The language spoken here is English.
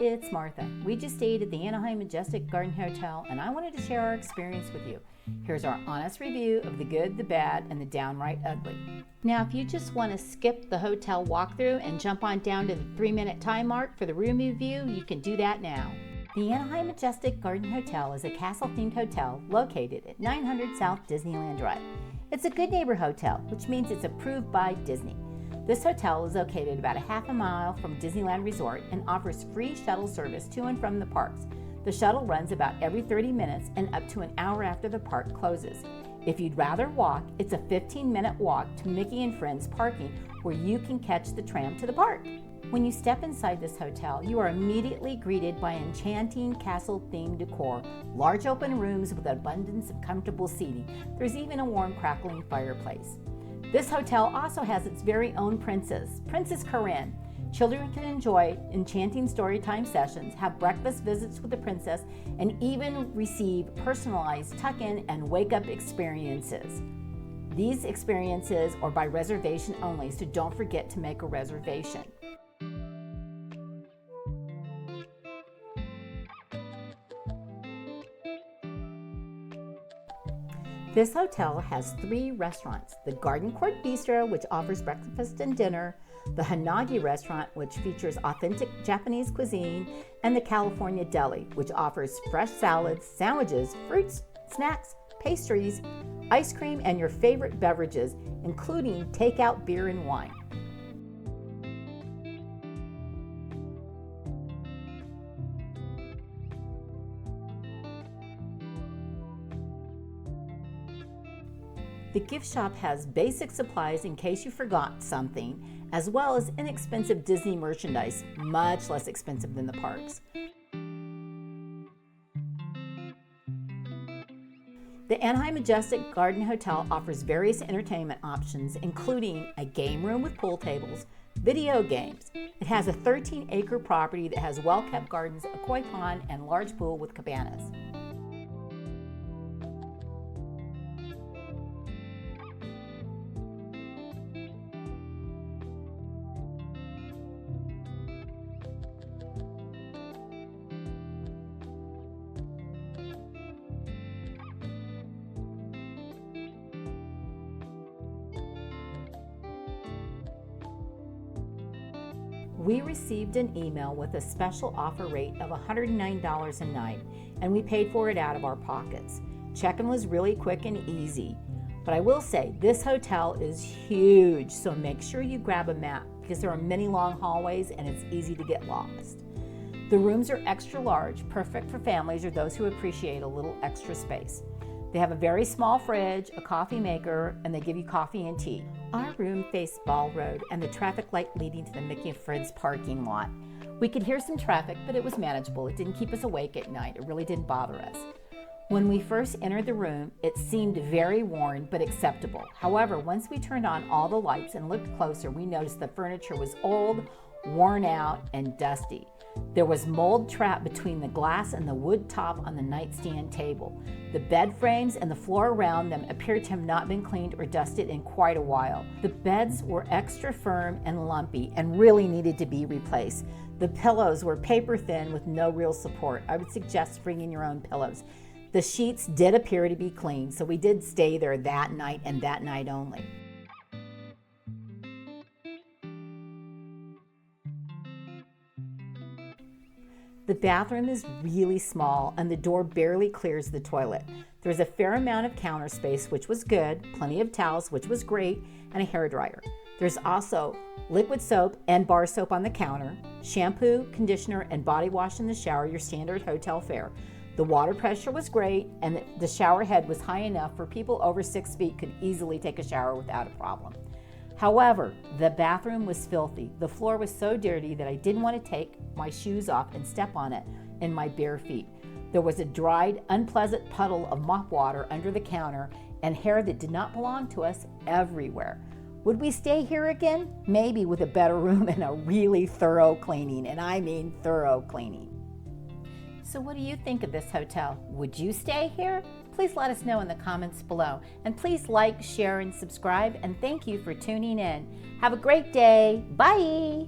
it's Martha. We just stayed at the Anaheim Majestic Garden Hotel and I wanted to share our experience with you. Here's our honest review of the good, the bad, and the downright ugly. Now, if you just want to skip the hotel walkthrough and jump on down to the 3-minute time mark for the room review, you can do that now. The Anaheim Majestic Garden Hotel is a castle-themed hotel located at 900 South Disneyland Drive. It's a good neighbor hotel, which means it's approved by Disney. This hotel is located about a half a mile from Disneyland Resort and offers free shuttle service to and from the parks. The shuttle runs about every 30 minutes and up to an hour after the park closes. If you'd rather walk, it's a 15-minute walk to Mickey and Friends parking where you can catch the tram to the park. When you step inside this hotel, you are immediately greeted by enchanting castle-themed decor, large open rooms with an abundance of comfortable seating. There's even a warm crackling fireplace. This hotel also has its very own princess, Princess Corinne. Children can enjoy enchanting storytime sessions, have breakfast visits with the princess, and even receive personalized tuck-in and wake-up experiences. These experiences are by reservation only, so don't forget to make a reservation. This hotel has 3 restaurants: the Garden Court Bistro, which offers breakfast and dinner, the Hanagi restaurant, which features authentic Japanese cuisine, and the California Deli, which offers fresh salads, sandwiches, fruits, snacks, pastries, ice cream, and your favorite beverages, including takeout beer and wine. The gift shop has basic supplies in case you forgot something, as well as inexpensive Disney merchandise, much less expensive than the parks. The Anaheim Majestic Garden Hotel offers various entertainment options, including a game room with pool tables, video games. It has a 13-acre property that has well-kept gardens, a koi pond, and large pool with cabanas. We received an email with a special offer rate of $109 a night, and we paid for it out of our pockets. Check-in was really quick and easy, but I will say this hotel is huge, so make sure you grab a map because there are many long hallways and it's easy to get lost. The rooms are extra large, perfect for families or those who appreciate a little extra space. They have a very small fridge, a coffee maker, and they give you coffee and tea. Our room faced Ball Road and the traffic light leading to the Mickey and Friends parking lot. We could hear some traffic, but it was manageable. It didn't keep us awake at night. It really didn't bother us. When we first entered the room, it seemed very worn but acceptable. However, once we turned on all the lights and looked closer, we noticed the furniture was old, worn out, and dusty. There was mold trapped between the glass and the wood top on the nightstand table. The bed frames and the floor around them appeared to have not been cleaned or dusted in quite a while. The beds were extra firm and lumpy and really needed to be replaced. The pillows were paper thin with no real support. I would suggest bringing your own pillows. The sheets did appear to be clean, so we did stay there that night and that night only. The bathroom is really small and the door barely clears the toilet. There's a fair amount of counter space, which was good, plenty of towels, which was great, and a hairdryer. There's also liquid soap and bar soap on the counter, shampoo, conditioner, and body wash in the shower, your standard hotel fare. The water pressure was great and the shower head was high enough for people over 6 feet could easily take a shower without a problem. However, the bathroom was filthy. The floor was so dirty that I didn't want to take my shoes off and step on it in my bare feet. There was a dried, unpleasant puddle of mop water under the counter and hair that did not belong to us everywhere. Would we stay here again? Maybe with a better room and a really thorough cleaning, and I mean thorough cleaning. So what do you think of this hotel? Would you stay here? Please let us know in the comments below. And please like, share, and subscribe. And thank you for tuning in. Have a great day. Bye.